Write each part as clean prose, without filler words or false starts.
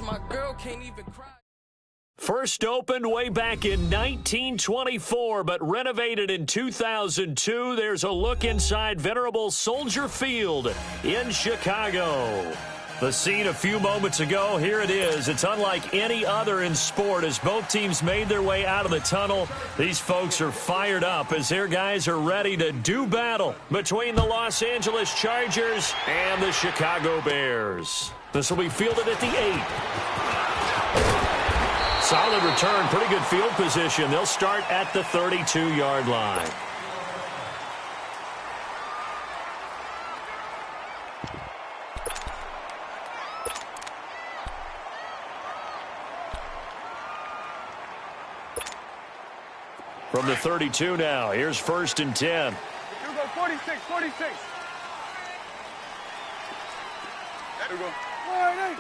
my girl can't even cry. First opened way back in 1924, but renovated in 2002. There's a look inside venerable Soldier Field in Chicago. The scene a few moments ago, here it is. It's unlike any other in sport as both teams made their way out of the tunnel. These folks are fired up as their guys are ready to do battle between the Los Angeles Chargers and the Chicago Bears. This will be fielded at the 8. Solid return, pretty good field position. They'll start at the 32-yard line. From the 32 now, here's 1st and 10. Here we go, 46. Here we go. 1-8.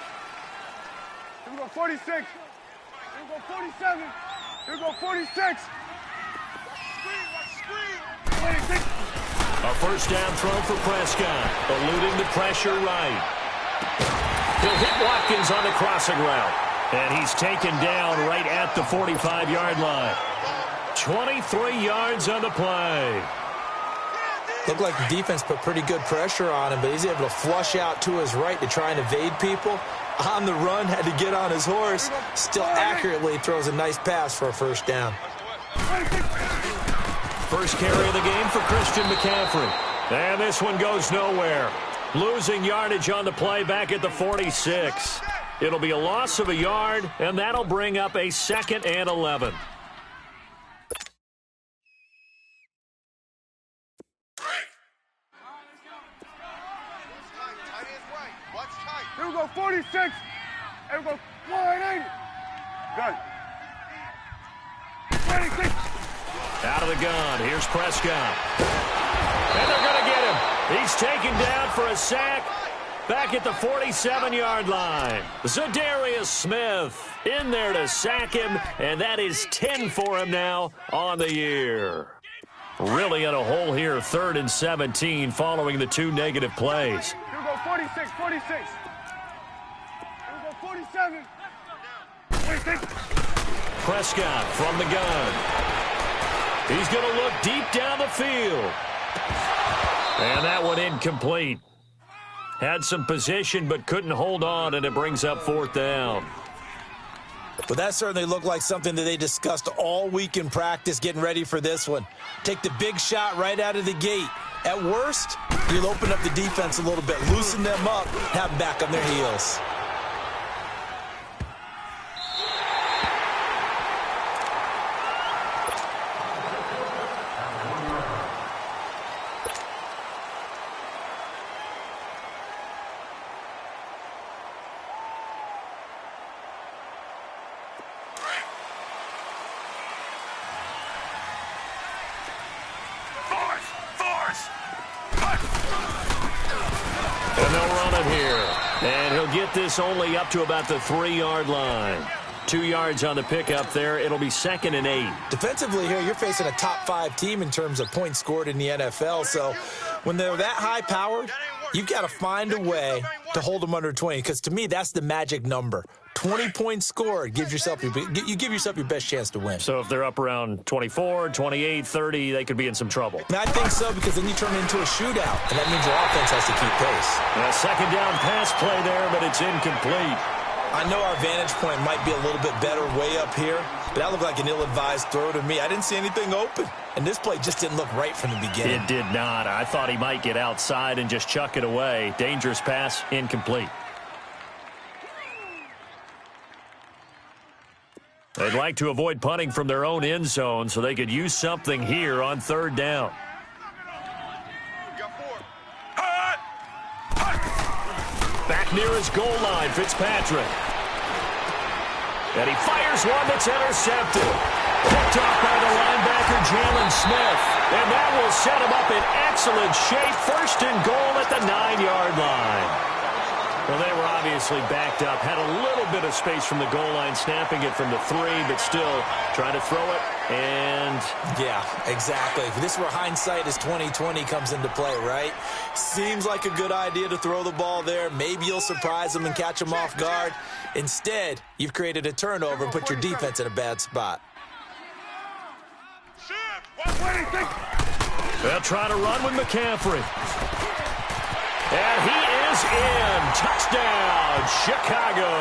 Here we go, 46. Here we go, 47. Here we go, 46. A first down throw for Prescott, eluding the pressure right. He'll hit Watkins on the crossing route, and he's taken down right at the 45-yard line. 23 yards on the play. Looked like the defense put pretty good pressure on him, but he's able to flush out to his right to try and evade people. On the run, had to get on his horse. Still accurately throws a nice pass for a first down. First carry of the game for Christian McCaffrey. And this one goes nowhere. Losing yardage on the play back at the 46. It'll be a loss of a yard, and that'll bring up a 2nd and 11. Here we go, 46. Here we go, 1-8. Good. 26. Out of the gun, here's Prescott. And they're going to get him. He's taken down for a sack back at the 47-yard line. Zadarius Smith in there to sack him, and that is 10 for him now on the year. Really in a hole here, 3rd and 17 following the 2 negative plays. Here we go, 46. Here we go, 47. 26. Prescott from the gun. He's going to look deep down the field. And that one incomplete. Had some position but couldn't hold on, and it brings up 4th down. But that certainly looked like something that they discussed all week in practice getting ready for this one. Take the big shot right out of the gate. At worst, you'll open up the defense a little bit, loosen them up, have them back on their heels. And they'll run it here. And he'll get this only up to about the 3-yard line. 2 yards on the pickup there. It'll be 2nd and 8. Defensively here, you're facing a top 5 team in terms of points scored in the NFL. So when they're that high-powered, you've got to find a way to hold them under 20. Because to me, that's the magic number. 20 points scored. You give yourself your best chance to win. So if they're up around 24, 28, 30, they could be in some trouble. And I think so, because then you turn it into a shootout, and that means your offense has to keep pace. A 2nd down pass play there, but it's incomplete. I know our vantage point might be a little bit better way up here, but that looked like an ill-advised throw to me. I didn't see anything open, and this play just didn't look right from the beginning. It did not. I thought he might get outside and just chuck it away. Dangerous pass, incomplete. They'd like to avoid punting from their own end zone so they could use something here on 3rd down. Back near his goal line, Fitzpatrick. And he fires one that's intercepted. Picked off by the linebacker, Jalen Smith. And that will set him up in excellent shape. 1st and goal at the 9-yard line. Well, they were obviously backed up, had a little bit of space from the goal line, snapping it from the 3, but still trying to throw it, and... Yeah, exactly. This is where hindsight is 20/20 comes into play, right? Seems like a good idea to throw the ball there. Maybe you'll surprise them and catch them off guard. Instead, you've created a turnover and put your defense in a bad spot. They'll try to run with McCaffrey. And he is in. Touchdown, Chicago.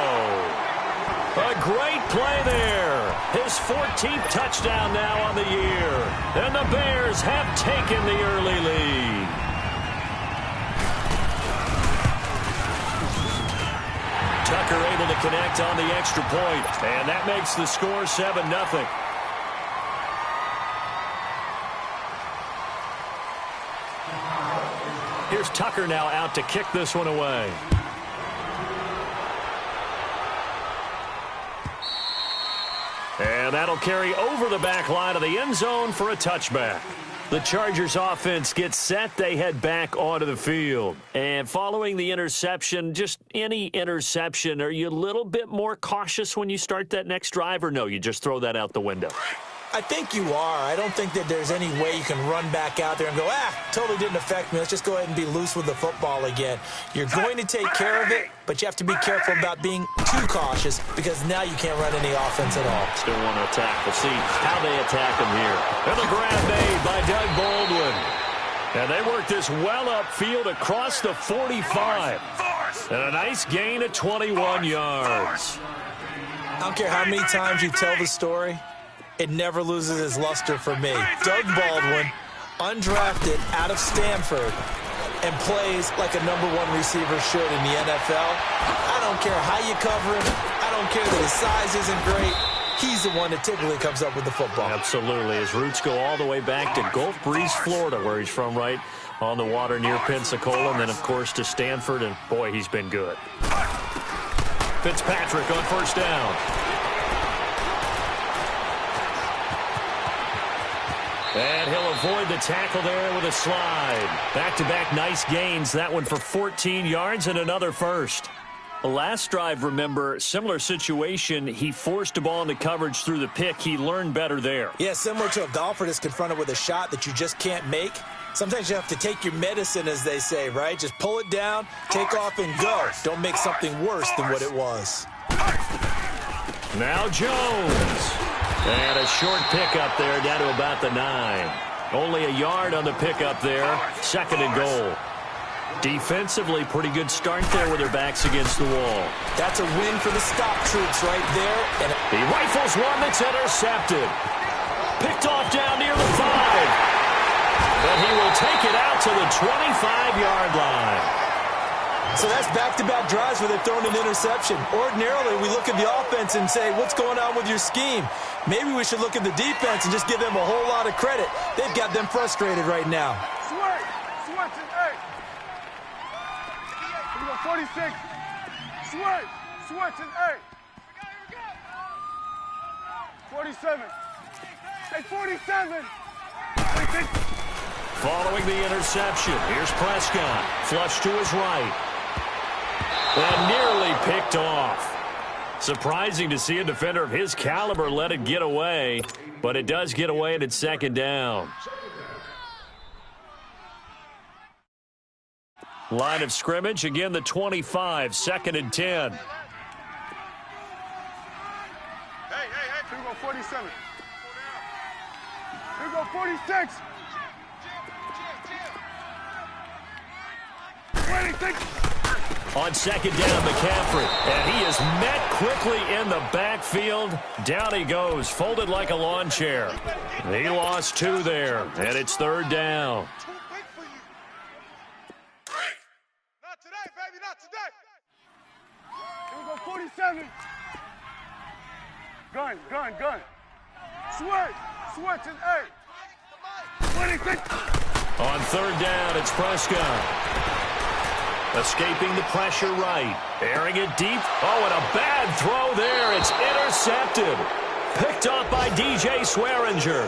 A great play there. His 14th touchdown now on the year. And the Bears have taken the early lead. Tucker able to connect on the extra point. And that makes the score 7-0. Here's Tucker now out to kick this one away. And that'll carry over the back line of the end zone for a touchback. The Chargers offense gets set. They head back onto the field. And following the interception, just any interception, are you a little bit more cautious when you start that next drive, or no, you just throw that out the window? I think you are. I don't think that there's any way you can run back out there and go, totally didn't affect me. Let's just go ahead and be loose with the football again. You're going to take care of it, but you have to be careful about being too cautious because now you can't run any offense at all. Still want to attack. We'll see how they attack him here. And the grab made by Doug Baldwin. And they work this well upfield across the 45. And a nice gain of 21 yards. I don't care how many times you tell the story. It never loses its luster for me. Doug Baldwin, undrafted out of Stanford, and plays like a #1 receiver should in the NFL. I don't care how you cover him. I don't care that his size isn't great. He's the one that typically comes up with the football. Absolutely. His roots go all the way back to Gulf Breeze, Florida, where he's from, right on the water near Pensacola, and then, of course, to Stanford, and, boy, he's been good. Fitzpatrick on first down. And he'll avoid the tackle there with a slide. Back-to-back nice gains. That one for 14 yards and another first. The last drive, remember, similar situation. He forced the ball into coverage through the pick. He learned better there. Yeah, similar to a golfer that's confronted with a shot that you just can't make. Sometimes you have to take your medicine, as they say, right? Just pull it down, take off, and go. Don't make something worse than what it was. Now Jones. And a short pickup there down to about the 9. Only a yard on the pickup there. 2nd and goal. Defensively, pretty good start there with their backs against the wall. That's a win for the stop troops right there. And he rifles one that's intercepted. Picked off down near the 5. But he will take it out to the 25-yard line. So that's back-to-back drives where they've thrown an interception. Ordinarily, we look at the offense and say, what's going on with your scheme? Maybe we should look at the defense and just give them a whole lot of credit. They've got them frustrated right now. Switch and 8. Here we go, 46. Switch and 8. 47. Hey, 47. Following the interception, here's Prescott. Flush to his right. And nearly picked off. Surprising to see a defender of his caliber let it get away, but it does get away and it's 2nd down. Line of scrimmage, again the 25, 2nd and 10. Hey, here we go, 47. Here we go, 46. 26. On 2nd down, McCaffrey. And he is met quickly in the backfield. Down he goes, folded like a lawn chair. He lost 2 there, and it's 3rd down. Not today, baby, not today. Here we go, 47. Gun. Switch and 8. 26. On 3rd down, it's Prescott. Escaping the pressure right. Airing it deep. Oh, and a bad throw there. It's intercepted. Picked up by DJ Swearinger.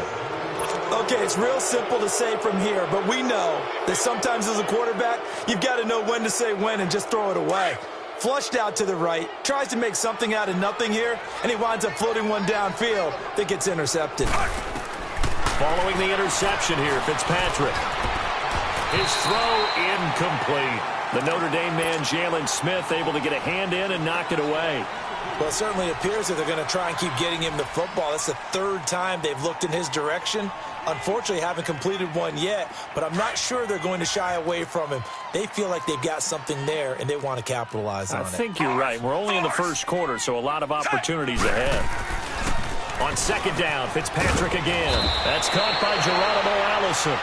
Okay, it's real simple to say from here, but we know that sometimes as a quarterback, you've got to know when to say when and just throw it away. flushed out to the right, tries to make something out of nothing here, and he winds up floating one downfield that gets intercepted. Following the interception here, Fitzpatrick. His throw incomplete. The Notre Dame man, Jalen Smith, able to get a hand in and knock it away. Well, it certainly appears that they're going to try and keep getting him the football. That's the third time they've looked in his direction. Unfortunately, haven't completed one yet, but I'm not sure they're going to shy away from him. They feel like they've got something there, and they want to capitalize on it. I think you're right. We're only in the first quarter, so a lot of opportunities ahead. On second down, Fitzpatrick again. That's caught by Geronimo Allison.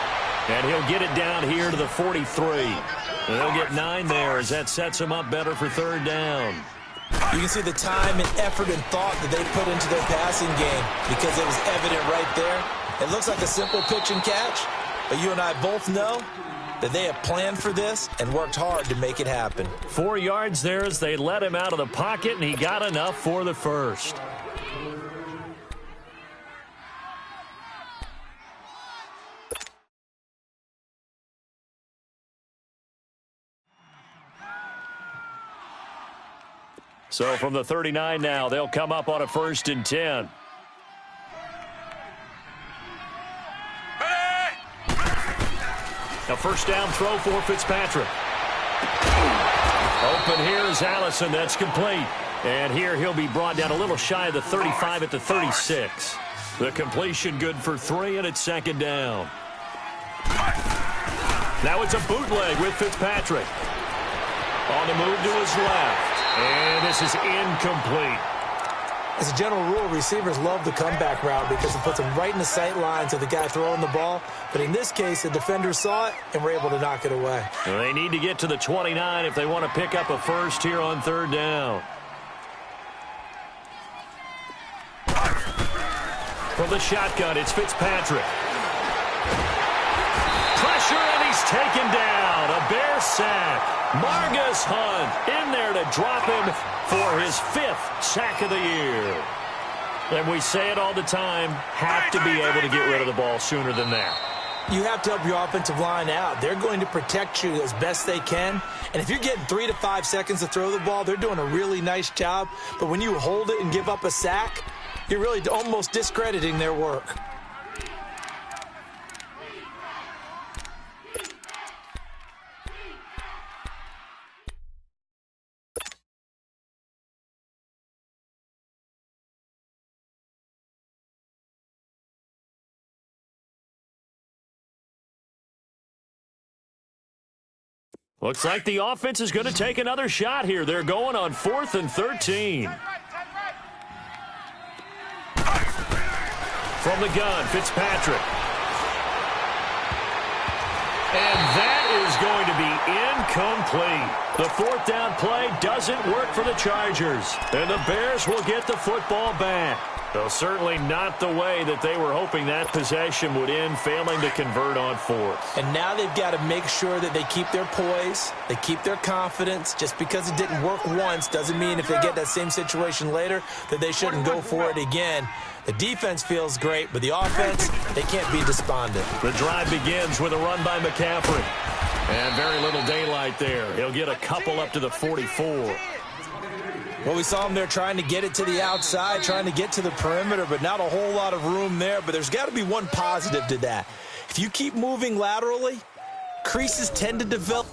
And he'll get it down here to the 43. And they'll get 9 there as that sets him up better for third down. You can see the time and effort and thought that they put into their passing game because it was evident right there. It looks like a simple pitch and catch, but you and I both know that they have planned for this and worked hard to make it happen. 4 yards there as they let him out of the pocket, and he got enough for the first. So from the 39 now, they'll come up on a 1st and 10. A first down throw for Fitzpatrick. Open here is Allison. That's complete. And here he'll be brought down a little shy of the 35 at the 36. The completion good for 3, and it's second down. Now it's a bootleg with Fitzpatrick. On the move to his left. And this is incomplete. As a general rule, receivers love the comeback route because it puts them right in the sight lines of the guy throwing the ball. But in this case, the defender saw it and were able to knock it away. Well, they need to get to the 29 if they want to pick up a first here on third down. From the shotgun, it's Fitzpatrick. Pressure, and he's taken down. A Bear sack. Margus Hunt in there to drop him for his 5th sack of the year. And we say it all the time, have to be able to get rid of the ball sooner than that. You have to help your offensive line out. They're going to protect you as best they can. And if you're getting 3 to 5 seconds to throw the ball, they're doing a really nice job. But when you hold it and give up a sack, you're really almost discrediting their work. Looks like the offense is going to take another shot here. They're going on 4th and 13. From the gun, Fitzpatrick. And that is going to be incomplete. The 4th down play doesn't work for the Chargers. And the Bears will get the football back. Though certainly not the way that they were hoping that possession would end, failing to convert on 4th. And now they've got to make sure that they keep their poise, they keep their confidence. Just because it didn't work once doesn't mean if they get that same situation later that they shouldn't go for it again. The defense feels great, but the offense, they can't be despondent. The drive begins with a run by McCaffrey. And very little daylight there. He'll get a couple up to the 44. Well, we saw him there trying to get it to the outside, trying to get to the perimeter, but not a whole lot of room there. But there's got to be one positive to that. If you keep moving laterally, creases tend to develop.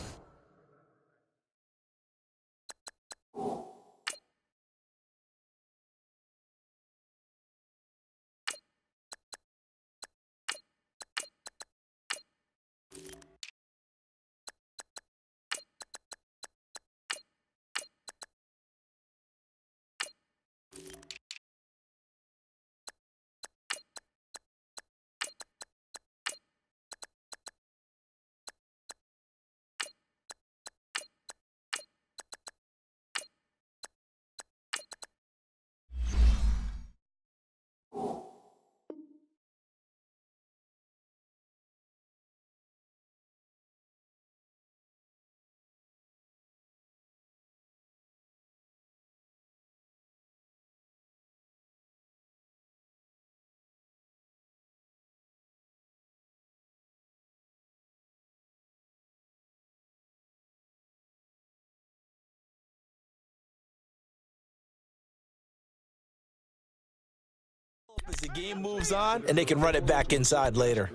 as the game moves on, and they can run it back inside later.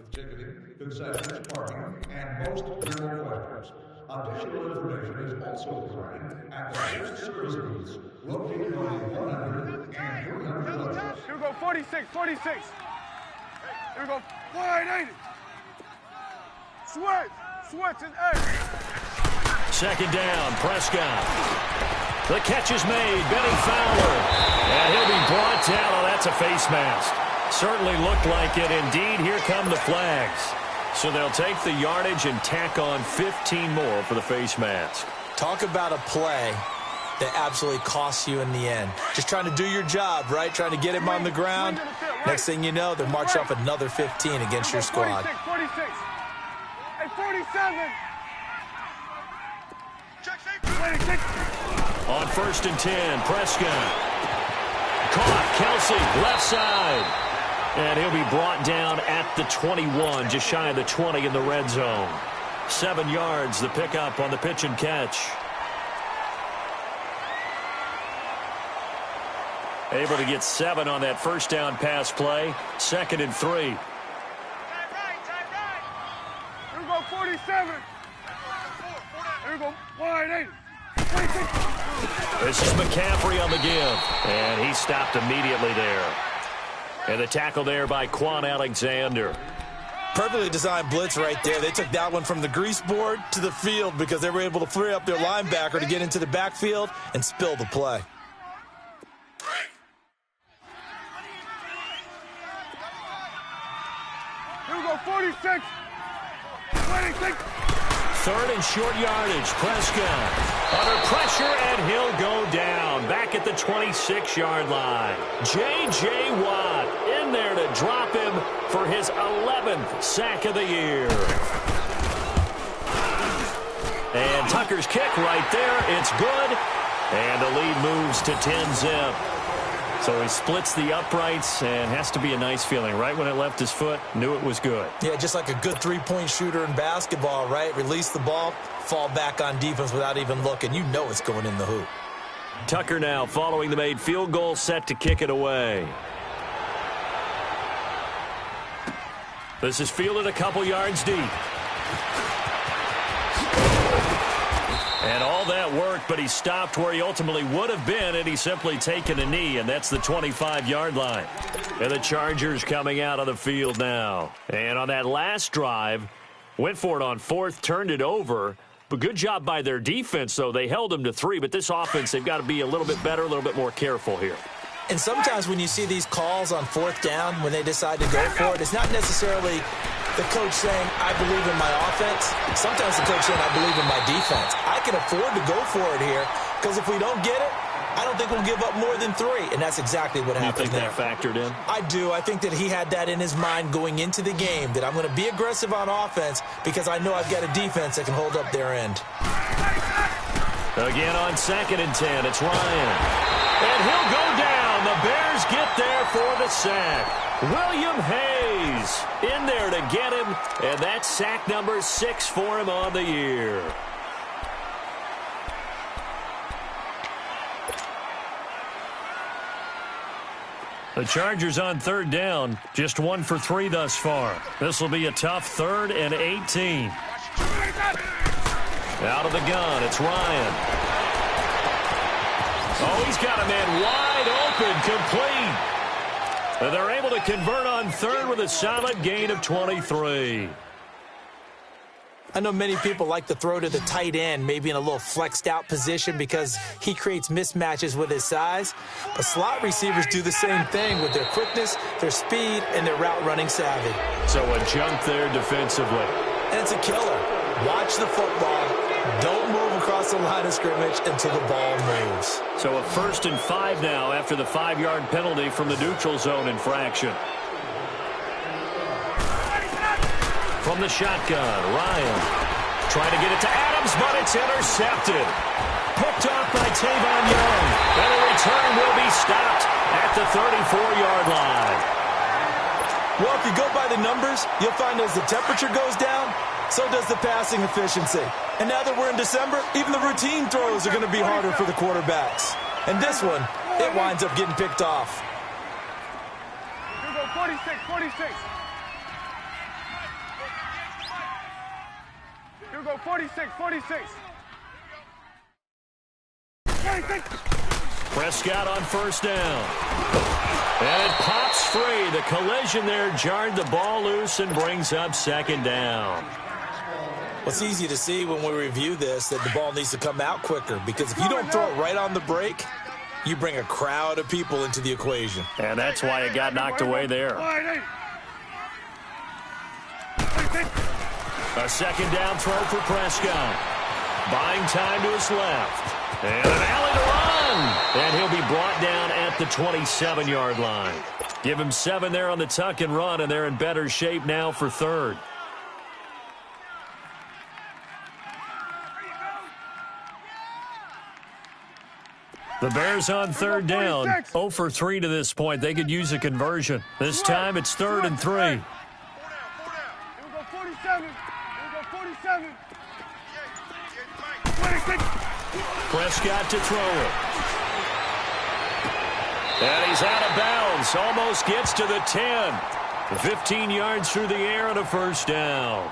Concessions, parking, and most general questions. Additional information is also provided at the guest service booths located on the 100 and 300 levels. Here we go, 46, 46. Here we go, 180. Switch and edge. Second down, Prescott. The catch is made, Benny Fowler. And he'll be brought down. Oh, that's a face mask. Certainly looked like it. Indeed, here come the flags. So they'll take the yardage and tack on 15 more for the face mask. Talk about a play that absolutely costs you in the end. Just trying to do your job, right? Trying to get him on the ground. Next thing you know, they're marching off another 15 against your squad. 46. Hey, 47. On 1st and 10, Prescott. Caught, Kelsey, left side. And he'll be brought down at the 21, just shy of the 20 in the red zone. 7 yards, the pickup on the pitch and catch. Able to get 7 on that first down pass play. 2nd and 3. Here we go, 47. Here we go, 180. 26. This is McCaffrey on the give. And he stopped immediately there. And the tackle there by Quan Alexander. Perfectly designed blitz right there. They took that one from the grease board to the field because they were able to free up their linebacker to get into the backfield and spill the play. Here we go, 46. 26. 3rd and short yardage. Prescott under pressure, and he'll go down back at the 26-yard line. J.J. Watt in there to drop him for his 11th sack of the year. And Tucker's kick right there. It's good. And the lead moves to 10-zip. So he splits the uprights, and has to be a nice feeling. Right when it left his foot, knew it was good. Yeah, just like a good three-point shooter in basketball, right? Release the ball, fall back on defense without even looking. You know it's going in the hoop. Tucker now following the made field goal, set to kick it away. This is fielded a couple yards deep. And all that work, but he stopped where he ultimately would have been, and he's simply taken a knee, and that's the 25-yard line. And the Chargers coming out on the field now. And on that last drive, went for it on 4th, turned it over. But good job by their defense, though. They held them to 3, but this offense, they've got to be a little bit better, a little bit more careful here. And sometimes when you see these calls on 4th down, when they decide to go for it, it's not necessarily the coach saying, I believe in my offense. Sometimes the coach saying, I believe in my defense. I can afford to go for it here because if we don't get it, I don't think we'll give up more than 3. And that's exactly what happened there. You think that factored in? I do. I think that he had that in his mind going into the game, that I'm going to be aggressive on offense because I know I've got a defense that can hold up their end. Again on 2nd and 10, it's Ryan. And he'll go down. The Bears get there for the sack. William Hayes in there to get him, and that's sack number 6 for him on the year. The Chargers on 3rd down, just 1 for 3 thus far. This will be a tough 3rd and 18. Out of the gun, it's Ryan. Oh, he's got a man wide open, complete. And they're able to convert on 3rd with a solid gain of 23. I know many people like to throw to the tight end, maybe in a little flexed out position because he creates mismatches with his size. But slot receivers do the same thing with their quickness, their speed, and their route running savvy. So a jump there defensively. And it's a killer. Watch the football. Don't move across the line of scrimmage until the ball moves. So a 1st and 5 now after the 5-yard penalty from the neutral zone infraction. From the shotgun, Ryan trying to get it to Adams, but it's intercepted. Picked off by Tavon Young. And the return will be stopped at the 34-yard line. Well, if you go by the numbers, you'll find as the temperature goes down, so does the passing efficiency. And now that we're in December, even the routine throws are going to be harder for the quarterbacks. And this one, it winds up getting picked off. Here we go, 46, 46. Here we go, 46, 46. 46. Prescott on first down. And it pops free. The collision there jarred the ball loose and brings up second down. Well, it's easy to see when we review this that the ball needs to come out quicker, because if you don't throw it right on the break, you bring a crowd of people into the equation. And that's why it got knocked away there. A second down throw for Prescott. Buying time to his left. And an alley to run. And he'll be brought down at the 27-yard line. Give him 7 there on the tuck and run, and they're in better shape now for third. The Bears on third down, 0 for 3 to this point. They could use a conversion. This time it's 3rd and 3. Here we go, 47. Here we go, 47. 26. Prescott to throw it. And he's out of bounds. Almost gets to the 10. 15 yards through the air and a first down.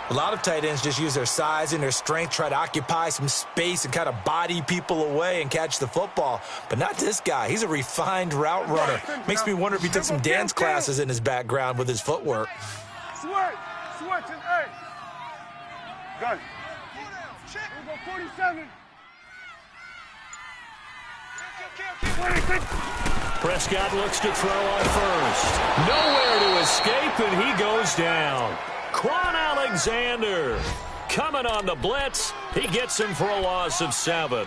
A lot of tight ends just use their size and their strength, try to occupy some space and kind of body people away and catch the football. But not this guy. He's a refined route runner. Makes me wonder if he took some dance classes in his background with his footwork. Switch, and hey. Gun. Here we go, 47. 26. Prescott looks to throw on first. Nowhere to escape, and he goes down. Quan Alexander coming on the blitz. He gets him for a loss of 7.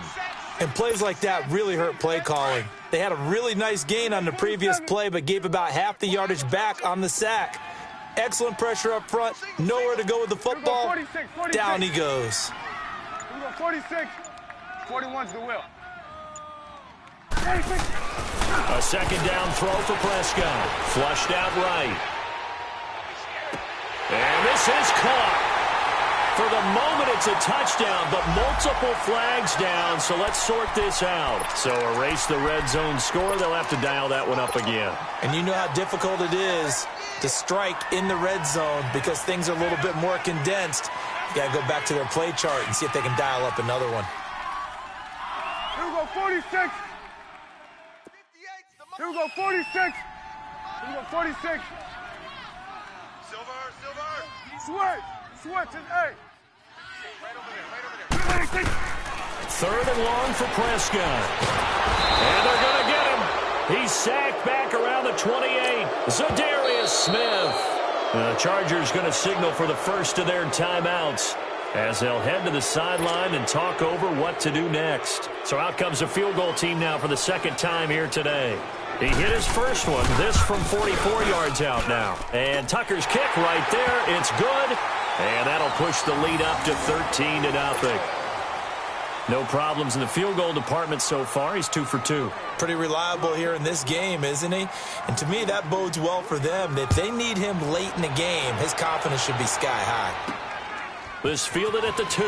And plays like that really hurt play calling. They had a really nice gain on the previous play, but gave about half the yardage back on the sack. Excellent pressure up front. Nowhere to go with the football. 46. Down he goes. Here we go, 46. 41's the will. 46. A second down throw for Prescott. Flushed out right. And this is caught. For the moment, it's a touchdown, but multiple flags down, so let's sort this out. So erase the red zone score. They'll have to dial that one up again. And you know how difficult it is to strike in the red zone because things are a little bit more condensed. You got to go back to their play chart and see if they can dial up another one. Here we go, 46. Here we go, 46. Here we go, 46. Switch, and hey. Right over there. 3rd and long for Prescott. And they're going to get him. He's sacked back around the 28. Zadarius Smith. The Chargers going to signal for the first of their timeouts as they'll head to the sideline and talk over what to do next. So out comes a field goal team now for the second time here today. He hit his first one, this from 44 yards out now. And Tucker's kick right there, it's good. And that'll push the lead up to 13-0. No problems in the field goal department so far. He's 2 for 2. Pretty reliable here in this game, isn't he? And to me, that bodes well for them. If they need him late in the game, his confidence should be sky high. This fielded at the 2.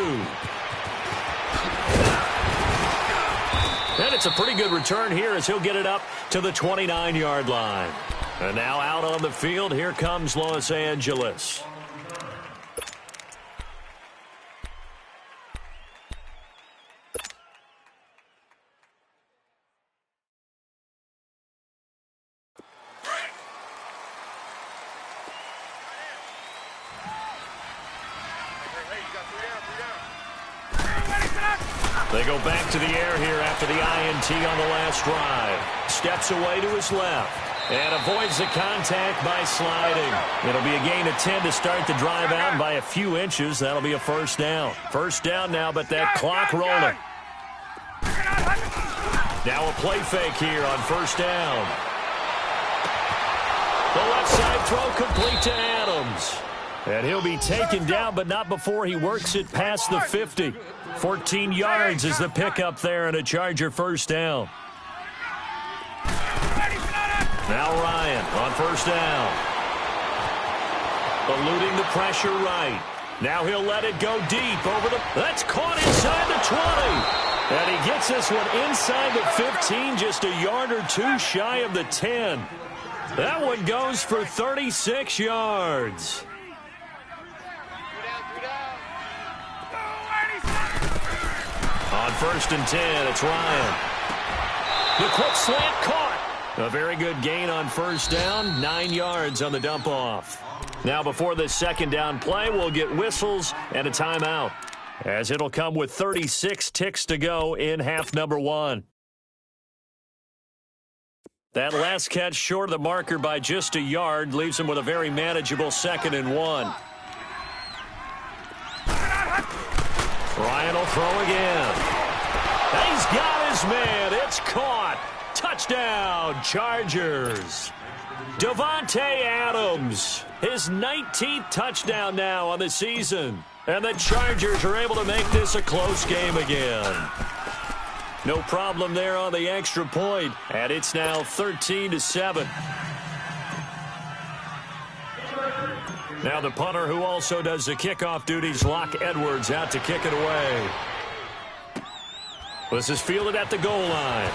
And it's a pretty good return here as he'll get it up to the 29-yard line. And now out on the field, here comes Los Angeles. They go back to the air here after the INT on the last drive. Steps away to his left and avoids the contact by sliding. It'll be a gain of 10 to start the drive out, and by a few inches, that'll be a first down. First down now, but that clock rolling. Now a play fake here on first down. The left side throw complete to Adams. And he'll be taken down, but not before he works it past the 50. 14 yards is the pickup there and a Charger first down. Now Ryan on first down. Eluding the pressure right. Now he'll let it go deep over the... That's caught inside the 20. And he gets this one inside the 15, just a yard or two shy of the 10. That one goes for 36 yards. On 1st and 10, it's Ryan. The quick slant caught. A very good gain on 1st down, 9 yards on the dump off. Now before this 2nd down play, we'll get whistles and a timeout, as it'll come with 36 ticks to go in half number 1. That last catch short of the marker by just a yard leaves him with a very manageable 2nd and 1. Ryan will throw again. He's got his man. It's caught. Touchdown, Chargers. Davante Adams, his 19th touchdown now on the season. And the Chargers are able to make this a close game again. No problem there on the extra point, and it's now 13-7. Now the punter, who also does the kickoff duties, Locke Edwards, out to kick it away. This is fielded at the goal line.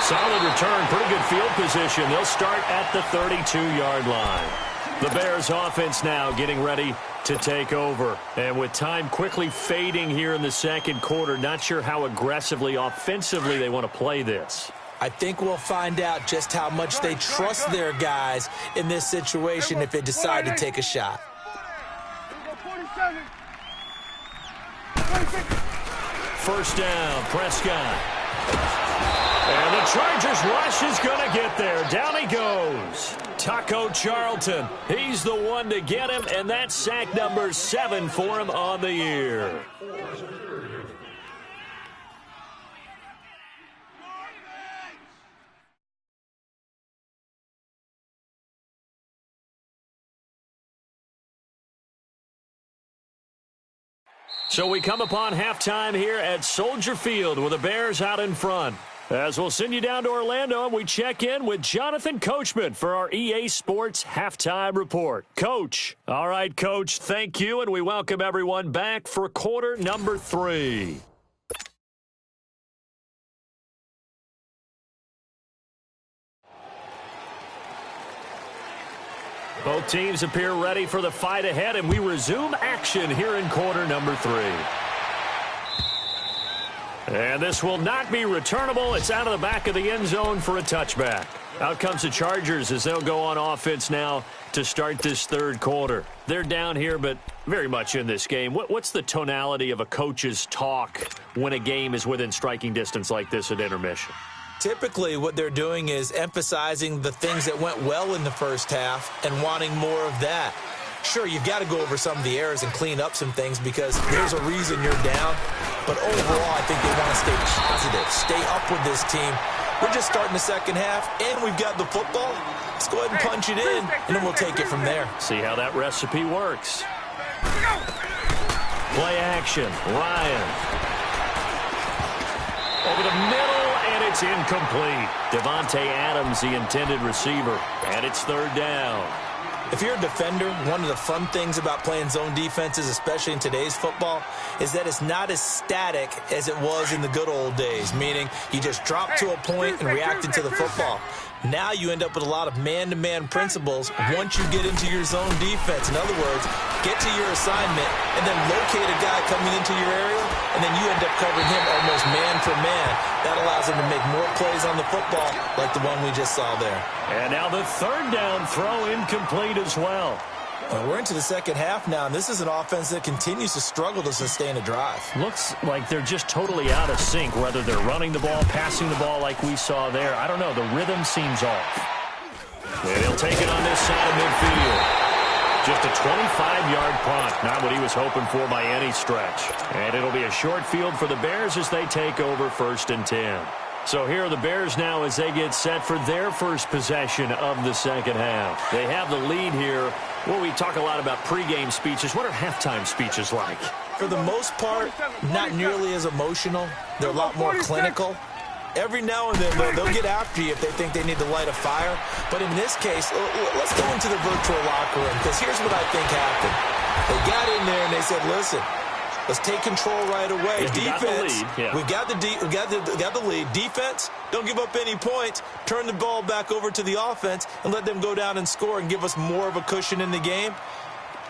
Solid return, pretty good field position. They'll start at the 32-yard line. The Bears offense now getting ready to take over. And with time quickly fading here in the 2nd quarter, not sure how aggressively, offensively they want to play this. I think we'll find out just how much they trust their guys in this situation if they decide to take a shot. 1st down, Prescott. And the Chargers rush is going to get there. Down he goes. Taco Charlton. He's the one to get him, and that's sack number 7 for him on the year. So we come upon halftime here at Soldier Field with the Bears out in front. As we'll send you down to Orlando, and we check in with Jonathan Coachman for our EA Sports Halftime Report. Coach. All right, Coach, thank you, and we welcome everyone back for quarter number 3. Both teams appear ready for the fight ahead, and we resume action here in quarter number 3. And this will not be returnable. It's out of the back of the end zone for a touchback. Out comes the Chargers as they'll go on offense now to start this 3rd quarter. They're down here, but very much in this game. What's the tonality of a coach's talk when a game is within striking distance like this at intermission? Typically, what they're doing is emphasizing the things that went well in the first half and wanting more of that. Sure, you've got to go over some of the errors and clean up some things because there's a reason you're down. But overall, I think they want to stay positive, stay up with this team. We're just starting the 2nd half, and we've got the football. Let's go ahead and punch it in, and then we'll take it from there. See how that recipe works. Play action. Ryan. Over the middle, and it's incomplete. Davante Adams, the intended receiver, and it's 3rd down. If you're a defender, one of the fun things about playing zone defenses, especially in today's football, is that it's not as static as it was in the good old days, meaning you just drop to a point and reacted to the football. Now you end up with a lot of man-to-man principles once you get into your zone defense. In other words, get to your assignment and then locate a guy coming into your area, and then you end up covering him almost man for man. That allows him to make more plays on the football like the one we just saw there. And now the 3rd down throw incomplete as well. We're into the 2nd half now, and this is an offense that continues to struggle to sustain a drive. Looks like they're just totally out of sync, whether they're running the ball, passing the ball like we saw there. I don't know. The rhythm seems off. And he'll take it on this side of midfield. Just a 25-yard punt, not what he was hoping for by any stretch. And it'll be a short field for the Bears as they take over 1st and 10. So here are the Bears now as they get set for their first possession of the 2nd half. They have the lead here. Well, we talk a lot about pregame speeches. What are halftime speeches like? For the most part, not nearly as emotional. They're a lot more clinical. Every now and then, they'll get after you if they think they need to light a fire. But in this case, let's go into the virtual locker room, because here's what I think happened. They got in there and they said, listen, Let's take control right away. Yeah, Defense, we got the lead. Defense, don't give up any points. Turn the ball back over to the offense and let them go down and score and give us more of a cushion in the game.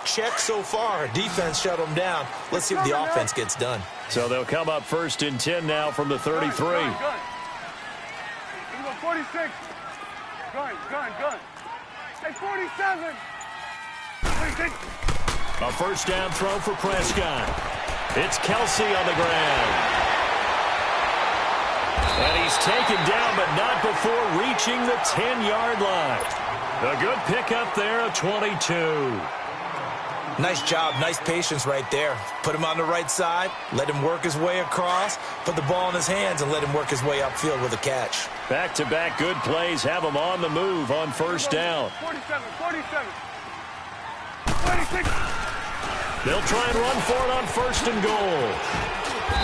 Check so far. Defense shut them down. Let's see if the offense gets done. So they'll come up 1st and 10 now from the 33. Gun. 46. Gun. Hey, 47. 46. A first down throw for Prescott. It's Kelsey on the ground. And he's taken down, but not before reaching the 10-yard line. A good pickup there of 22. Nice job, nice patience right there. Put him on the right side, let him work his way across, put the ball in his hands, and let him work his way upfield with a catch. Back-to-back good plays have him on the move on first down. 47. 46. They'll try and run for it on 1st and goal.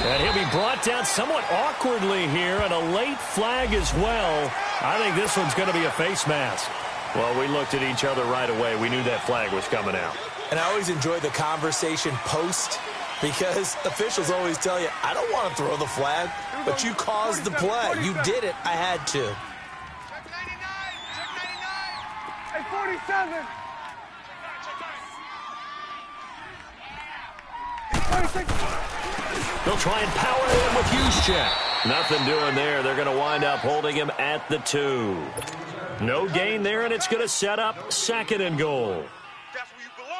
And he'll be brought down somewhat awkwardly here, and a late flag as well. I think this one's going to be a face mask. Well, we looked at each other right away. We knew that flag was coming out. And I always enjoy the conversation post because officials always tell you, I don't want to throw the flag, but you caused the play. You did it. I had to. Check 99. Hey, 47. 46. They'll try and power in with Juszczyk. Nothing doing there. They're going to wind up holding him at the 2. No gain there, and it's going to set up 2nd and goal.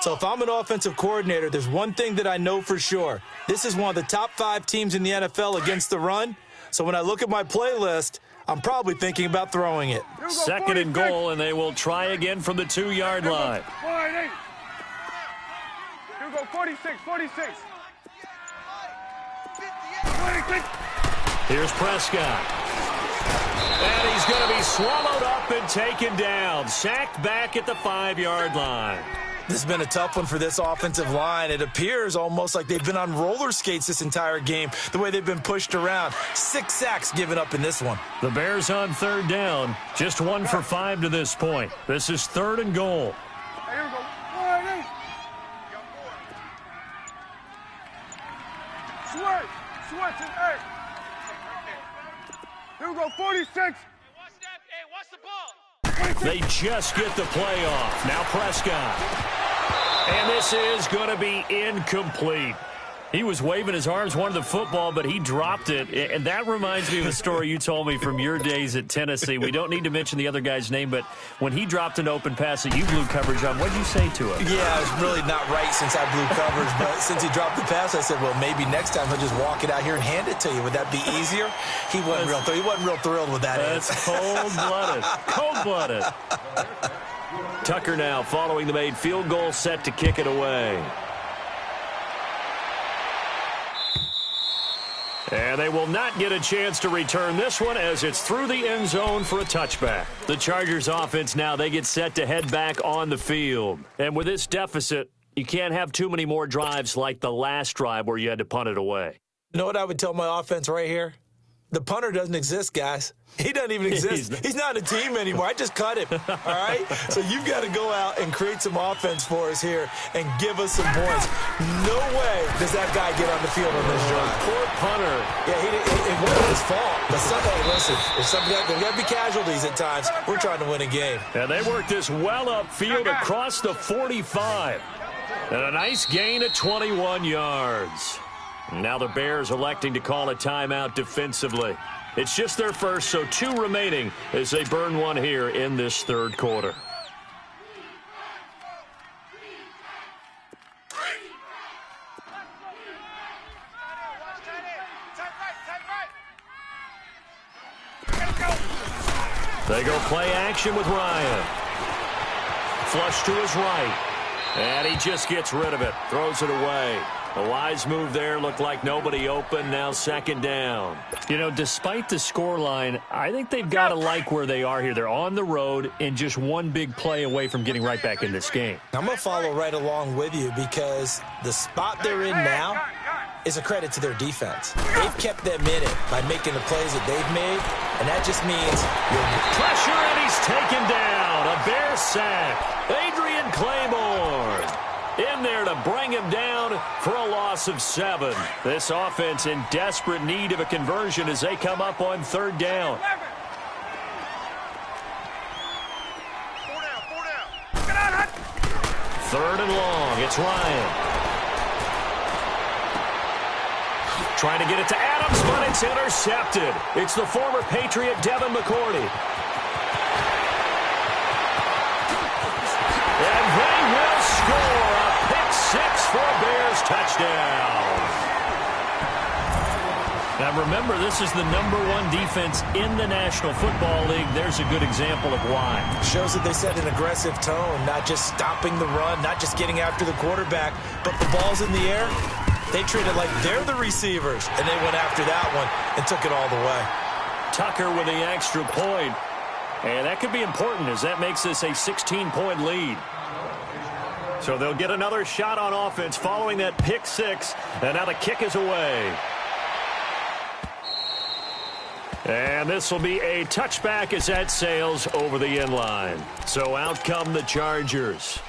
So if I'm an offensive coordinator, there's one thing that I know for sure. This is one of the top 5 teams in the NFL against the run. So when I look at my playlist, I'm probably thinking about throwing it. 2nd and goal, and they will try again from the 2-yard line. Here we go, 46. 46. Here's Prescott. And he's going to be swallowed up and taken down. Sacked back at the 5-yard line. This has been a tough one for this offensive line. It appears almost like they've been on roller skates this entire game, the way they've been pushed around. 6 sacks given up in this one. The Bears on 3rd down. Just 1 for 5 to this point. This is 3rd and goal. Here we go. Sweat in 8. Here we go, 46. Hey, watch the ball. They just get the play off. Now Prescott. And this is going to be incomplete. He was waving his arms, wanted the football, but he dropped it. And that reminds me of a story you told me from your days at Tennessee. We don't need to mention the other guy's name, but when he dropped an open pass that you blew coverage on, what did you say to him? Yeah, it's really not right since I blew coverage, but since he dropped the pass, I said, well, maybe next time he'll just walk it out here and hand it to you. Would that be easier? He wasn't real thrilled with that. That's cold-blooded. Cold-blooded. Tucker now following the made field goal, set to kick it away. And they will not get a chance to return this one as it's through the end zone for a touchback. The Chargers offense now, they get set to head back on the field. And with this deficit, you can't have too many more drives like the last drive where you had to punt it away. You know what I would tell my offense right here? The punter doesn't exist, guys. He doesn't even exist. He's not a team anymore. I just cut him, all right? So you've got to go out and create some offense for us here and give us some points. No way does that guy get on the field on this drive. Poor punter. Yeah, it wasn't his fault. But hey, listen, there's got to be casualties at times. We're trying to win a game. And they work this well upfield across the 45. And a nice gain of 21 yards. Now the Bears electing to call a timeout defensively. It's just their first, so 2 remaining as they burn one here in this 3rd quarter. They go play action with Ryan. Flush to his right. And he just gets rid of it. Throws it away. A wise move there. Looked like nobody open. Now 2nd down. You know, despite the scoreline, I think they've got to like where they are here. They're on the road and just one big play away from getting right back in this game. I'm going to follow right along with you because the spot they're in now is a credit to their defense. They've kept them in it by making the plays that they've made, and that just means pressure, and he's taken down. A Bear sack. Adrian Claymore. in there to bring him down for a loss of 7. This offense in desperate need of a conversion as they come up on 3rd down. 3rd and long. It's Ryan. Trying to get it to Adams, but it's intercepted. It's the former Patriot Devin McCourty. And they will score a pick 6 for a Bears touchdown. Now remember, this is the #1 defense in the National Football League. There's a good example of why. Shows that they set an aggressive tone, not just stopping the run, not just getting after the quarterback, but the ball's in the air. They treat it like they're the receivers, and they went after that one and took it all the way. Tucker with the extra point. And that could be important as that makes this a 16-point lead. So they'll get another shot on offense following that pick 6. And now the kick is away. And this will be a touchback as that sails over the end line. So out come the Chargers.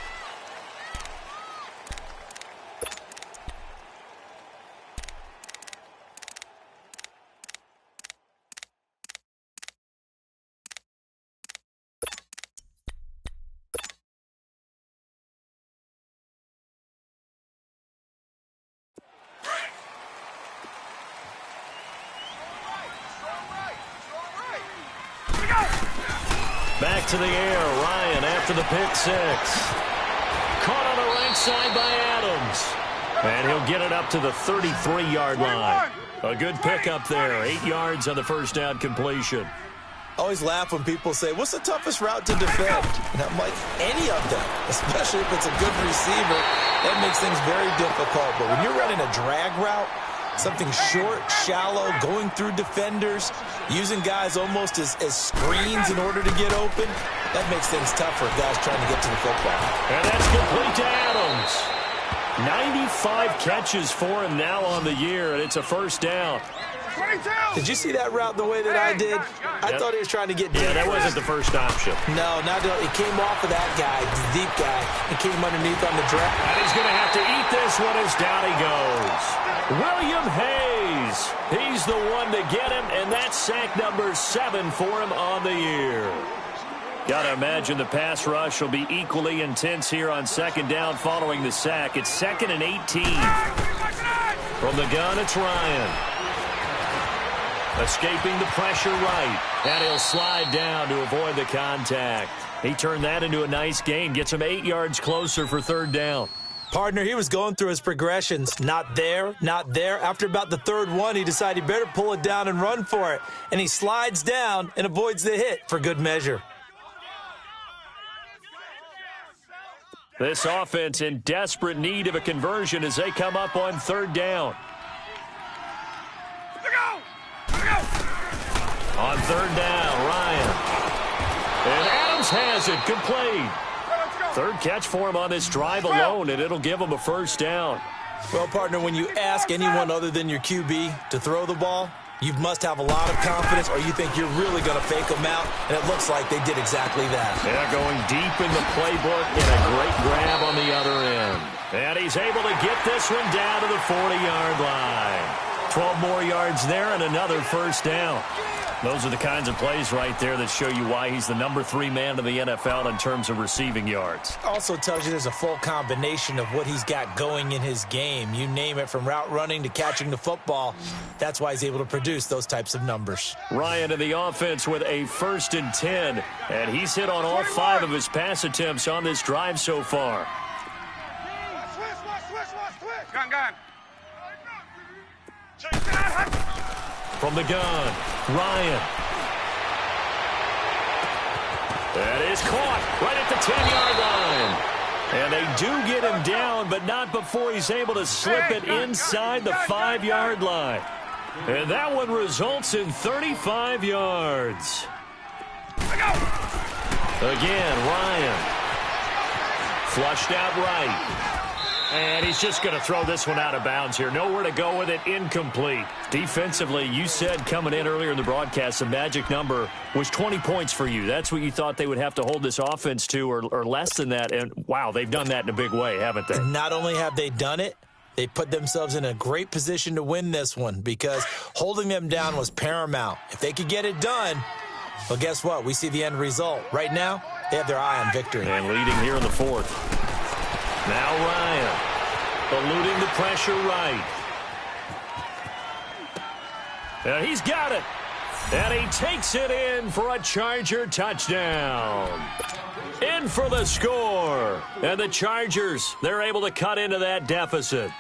Back to the air, Ryan after the pick 6. Caught on the right side by Adams. And he'll get it up to the 33-yard line. A good pickup there, 8 yards on the first down completion. I always laugh when people say, what's the toughest route to defend? And I'm like, any of them, especially if it's a good receiver. That makes things very difficult. But when you're running a drag route, something short, shallow, going through defenders, using guys almost as screens in order to get open, that makes things tough for guys trying to get to the football. And that's complete to Adams. 95 catches for him now on the year, and it's a first down. 22. Did you see that route the way that I did? I thought he was trying to get deep. Yeah, that wasn't the first option. No, it came off of that guy, the deep guy. It came underneath on the drag. And he's going to have to eat this one as down he goes. William Hayes. He's the one to get him, and that's sack number 7 for him on the year. Got to imagine the pass rush will be equally intense here on 2nd down following the sack. It's 2nd and 18. From the gun, it's Ryan. Escaping the pressure right. And he'll slide down to avoid the contact. He turned that into a nice gain. Gets him 8 yards closer for 3rd down. Partner, he was going through his progressions. Not there, not there. After about the 3rd one, he decided he better pull it down and run for it. And he slides down and avoids the hit for good measure. This offense in desperate need of a conversion as they come up on 3rd down. On 3rd down, Ryan. And Adams has it, complete. 3rd catch for him on this drive alone, and it'll give him a first down. Well, partner, when you ask anyone other than your QB to throw the ball, you must have a lot of confidence, or you think you're really going to fake them out, and it looks like they did exactly that. Yeah, going deep in the playbook and a great grab on the other end. And he's able to get this one down to the 40-yard line. 12 more yards there and another first down. Those are the kinds of plays right there that show you why he's the number 3 man in the NFL in terms of receiving yards. Also tells you there's a full combination of what he's got going in his game. You name it, from route running to catching the football. That's why he's able to produce those types of numbers. Ryan in the offense with a 1st and 10, and he's hit on all 5 of his pass attempts on this drive so far. Gun. From the gun, Ryan. That is caught right at the 10-yard line. And they do get him down, but not before he's able to slip it inside the 5-yard line. And that one results in 35 yards. Again, Ryan. Flushed out right. And he's just going to throw this one out of bounds here. Nowhere to go with it. Incomplete. Defensively, you said coming in earlier in the broadcast, the magic number was 20 points for you. That's what you thought they would have to hold this offense to, or less than that. And, wow, they've done that in a big way, haven't they? Not only have they done it, they put themselves in a great position to win this one because holding them down was paramount. If they could get it done, well, guess what? We see the end result. Right now, they have their eye on victory. And leading here in the fourth. Now Ryan, eluding the pressure right. And he's got it. And he takes it in for a Charger touchdown. In for the score. And the Chargers, they're able to cut into that deficit.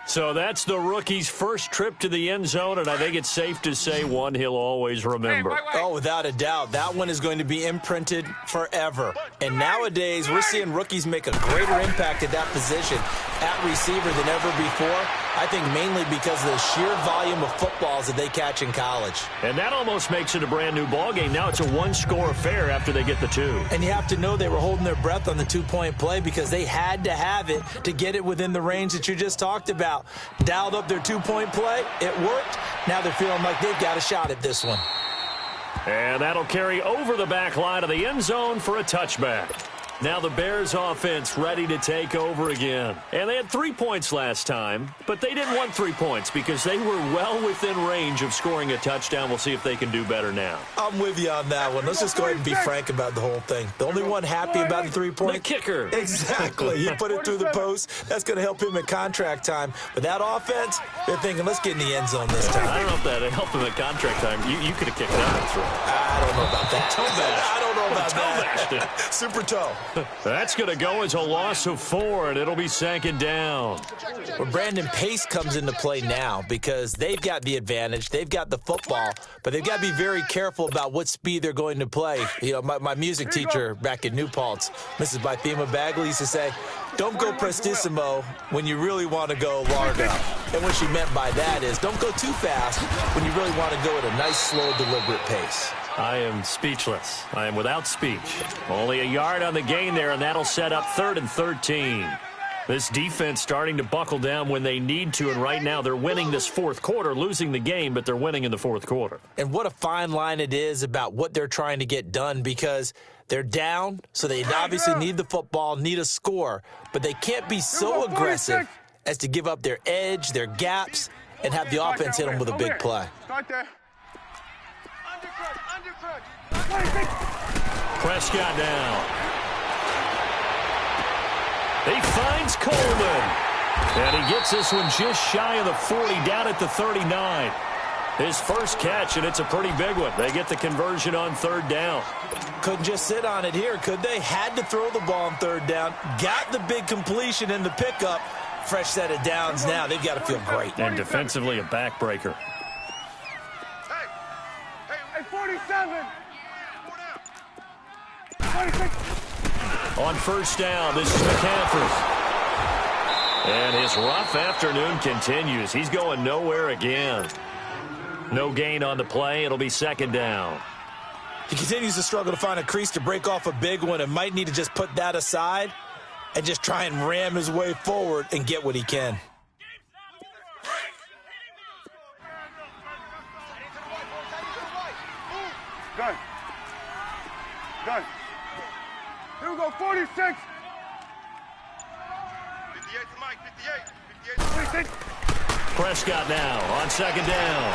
So that's the rookie's first trip to the end zone, and I think it's safe to say one he'll always remember. Oh, without a doubt. That one is going to be imprinted forever. And nowadays, we're seeing rookies make a greater impact at that position at receiver than ever before. I think mainly because of the sheer volume of footballs that they catch in college. And that almost makes it a brand-new ballgame. Now it's a one-score affair after they get the two. And you have to know they were holding their breath on the two-point play because they had to have it to get it within the range that you just talked about. Dialed up their two-point play. It worked. Now they're feeling like they've got a shot at this one. And that'll carry over the back line of the end zone for a touchback. Now the Bears offense ready to take over again. And they had 3 points last time, but they didn't want 3 points because they were well within range of scoring a touchdown. We'll see if they can do better now. I'm with you on that one. Let's just go ahead and be frank about the whole thing. The only one happy about the 3-point. The kicker. Exactly. He put it through the post. That's going to help him at contract time. But that offense, they're thinking, let's get in the end zone this time. I don't know if that helped him at contract time. You could have kicked that one through. I don't know about that. Toe bash. I don't know about Toe that. Super toe. That's going to go as a loss of 4, and it'll be second down. Well, Brandon, pace comes into play now because they've got the advantage. They've got the football, but they've got to be very careful about what speed they're going to play. You know, my music teacher back in New Paltz, Mrs. Bythema Bagley, used to say, don't go prestissimo when you really want to go largo. And what she meant by that is don't go too fast when you really want to go at a nice, slow, deliberate pace. I am speechless. I am without speech. Only a yard on the gain there, and that'll set up 3rd and 13. This defense starting to buckle down when they need to, and right now they're winning this fourth quarter, losing the game, but they're winning in the fourth quarter. And what a fine line it is about what they're trying to get done because they're down, so they obviously need the football, need a score, but they can't be so aggressive as to give up their edge, their gaps, and have the offense hit them with a big play. Start there. Prescott now. He finds Coleman. And he gets this one just shy of the 40, down at the 39. His first catch, and it's a pretty big one. They get the conversion on 3rd down. Couldn't just sit on it here, could they? Had to throw the ball on 3rd down. Got the big completion in the pickup. Fresh set of downs now. They've got to feel great. And defensively, a backbreaker. Hey, 47. 46. On 1st down, this is McCaffrey. And his rough afternoon continues. He's going nowhere again. No gain on the play. It'll be 2nd down. He continues to struggle to find a crease to break off a big one and might need to just put that aside and just try and ram his way forward and get what he can. Done. Done. Here we go, 46. 58 to Mike, 58. 46. Prescott now on 2nd down.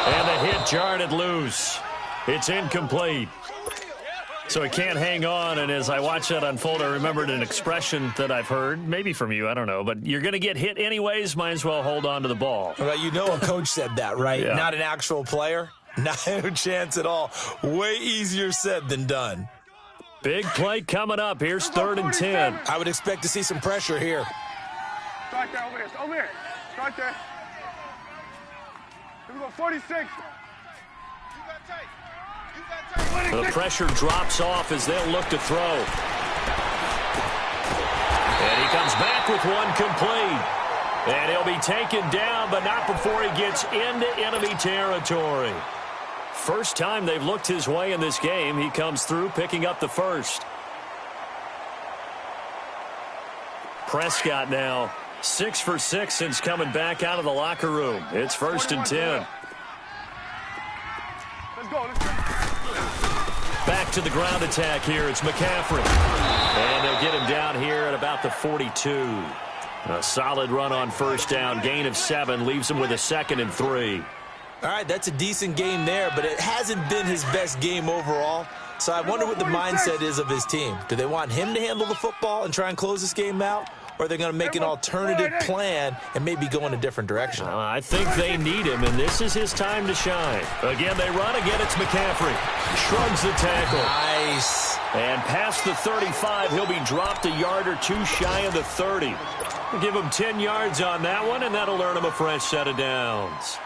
And the hit jarred it loose. It's incomplete. So he can't hang on, and as I watched that unfold, I remembered an expression that I've heard, maybe from you, I don't know, but you're going to get hit anyways, might as well hold on to the ball. Well, you know a coach said that, right? Yeah. Not an actual player. Not a chance at all. Way easier said than done. Big play coming up. Here's 3rd and 10. I would expect to see some pressure here. Start there, over here. Start there. Here we go, 46. The pressure drops off as they'll look to throw. And he comes back with one complete. And he'll be taken down, but not before he gets into enemy territory. First time they've looked his way in this game. He comes through, picking up the first. Prescott now 6 for 6 since coming back out of the locker room. It's 1st and 10. Let's go. Let's go. Back to the ground attack here. It's McCaffrey. And they'll get him down here at about the 42. A solid run on first down. Gain of 7 leaves him with a 2nd and 3. All right, that's a decent game there, but it hasn't been his best game overall. So I wonder what the mindset is of his team. Do they want him to handle the football and try and close this game out? Or are they going to make an alternative plan and maybe go in a different direction? I think they need him, and this is his time to shine. Again, they run. Again, it's McCaffrey. Shrugs the tackle. Nice. And past the 35, he'll be dropped a yard or two shy of the 30. We'll give him 10 yards on that one, and that'll earn him a fresh set of downs.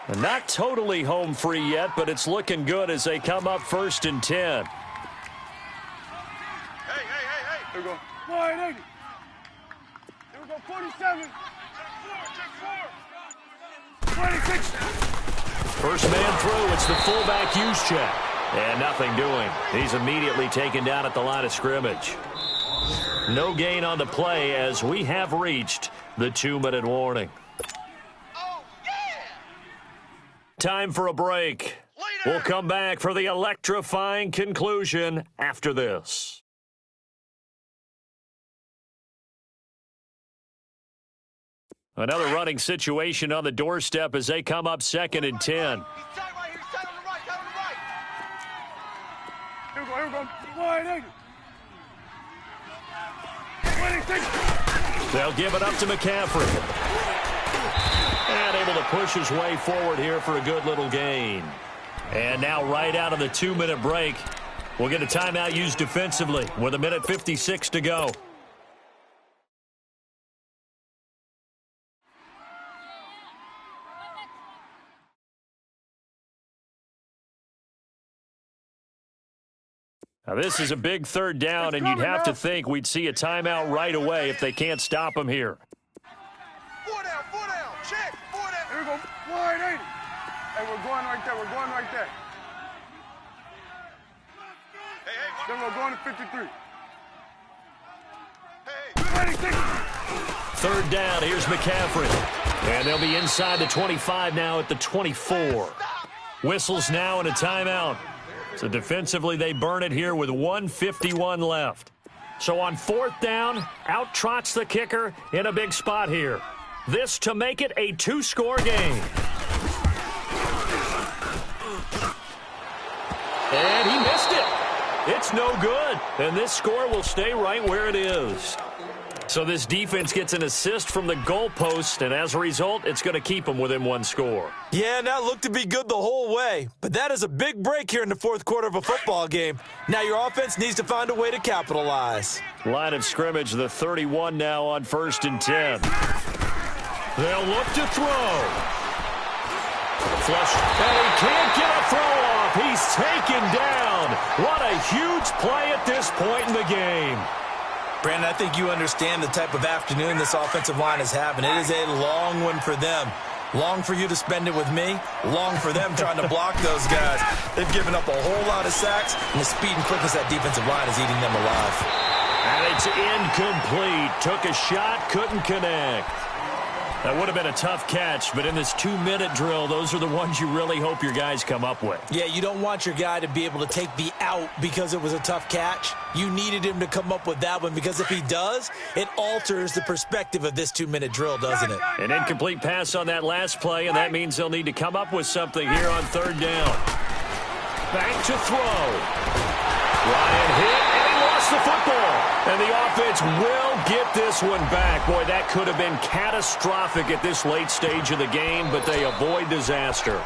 And not totally home free yet, but it's looking good as they come up 1st and 10. Hey. Here we go. 180. Here we go. 47. 26. First man through. It's the fullback use check. And nothing doing. He's immediately taken down at the line of scrimmage. No gain on the play as we have reached the 2-minute warning. Time for a break. We'll come back for the electrifying conclusion after this. Another running situation on the doorstep as they come up 2nd and 10. Here we go. 180. 26. They'll give it up to McCaffrey. And able to push his way forward here for a good little gain. And now right out of the 2-minute break, we'll get a timeout used defensively with 1:56 to go. Now this is a big 3rd down, and you'd have to think we'd see a timeout right away if they can't stop him here. 4 down. Check. 4 down. Here we go. 180. Hey, we're going right there. Then we're going to 53. Hey. 26. 3rd down. Here's McCaffrey. And they'll be inside the 25 now at the 24. Whistles now and a timeout. So defensively, they burn it here with 1:51 left. So on 4th down, out trots the kicker in a big spot here. This to make it a 2-score game. And he missed it. It's no good. And this score will stay right where it is. So this defense gets an assist from the goalpost, and as a result, it's going to keep them within 1 score. Yeah, and that looked to be good the whole way. But that is a big break here in the 4th quarter of a football game. Now your offense needs to find a way to capitalize. Line of scrimmage, the 31 now on 1st and 10. They'll look to throw. Flush, and he can't get a throw off. He's taken down. What a huge play at this point in the game. Brandon, I think you understand the type of afternoon this offensive line is having. It is a long one for them. Long for you to spend it with me. Long for them trying to block those guys. They've given up a whole lot of sacks, and the speed and quickness of that defensive line is eating them alive. And it's incomplete. Took a shot, couldn't connect. That would have been a tough catch, but in this 2-minute drill, those are the ones you really hope your guys come up with. Yeah, you don't want your guy to be able to take the out because it was a tough catch. You needed him to come up with that one because if he does, it alters the perspective of this 2-minute drill, doesn't it? An incomplete pass on that last play, and that means they'll need to come up with something here on 3rd down. Back to throw. Ryan hit, and he lost the football. And the offense will get this one back. Boy, that could have been catastrophic at this late stage of the game, but they avoid disaster.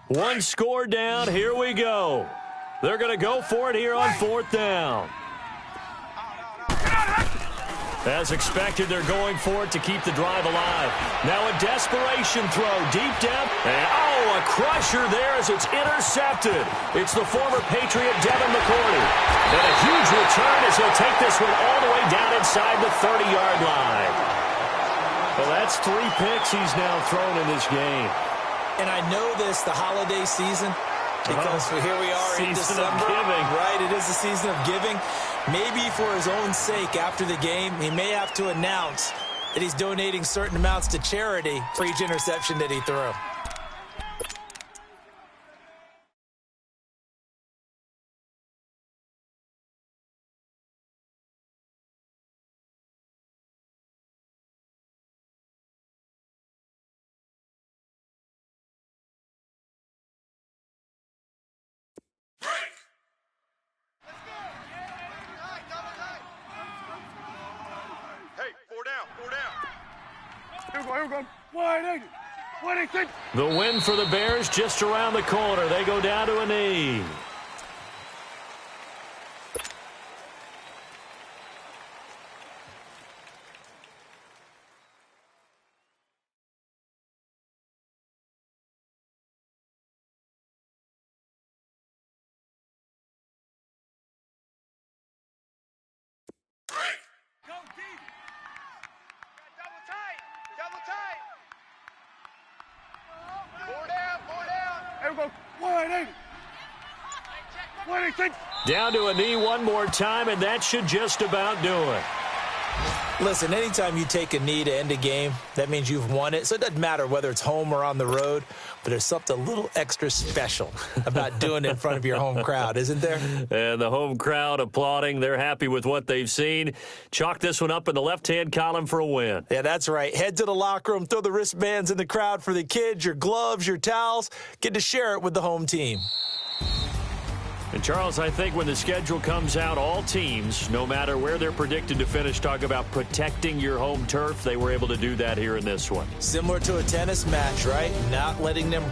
One score down. Here we go. They're going to go for it here on 4th down. As expected, they're going for it to keep the drive alive. Now a desperation throw deep down. And, a crusher there as it's intercepted. It's the former Patriot Devin McCourty. And a huge return as he'll take this one all the way down inside the 30-yard line. Well, that's 3 picks he's now thrown in this game. And I know this, the holiday season, because here we are in December. Season of giving. Right, it is the season of giving. Maybe for his own sake after the game, he may have to announce that he's donating certain amounts to charity for each interception that he threw. Here we go. Wide 80. 186. The win for the Bears just around the corner. They go down to a knee. Down to a knee one more time, and that should just about do it. Listen, anytime you take a knee to end a game, that means you've won it. So it doesn't matter whether it's home or on the road, but there's something a little extra special about doing it in front of your home crowd, isn't there? And the home crowd applauding. They're happy with what they've seen. Chalk this one up in the left-hand column for a win. Yeah, that's right. Head to the locker room, throw the wristbands in the crowd for the kids, your gloves, your towels. Get to share it with the home team. And, Charles, I think when the schedule comes out, all teams, no matter where they're predicted to finish, talk about protecting your home turf. They were able to do that here in this one. Similar to a tennis match, right? Not letting them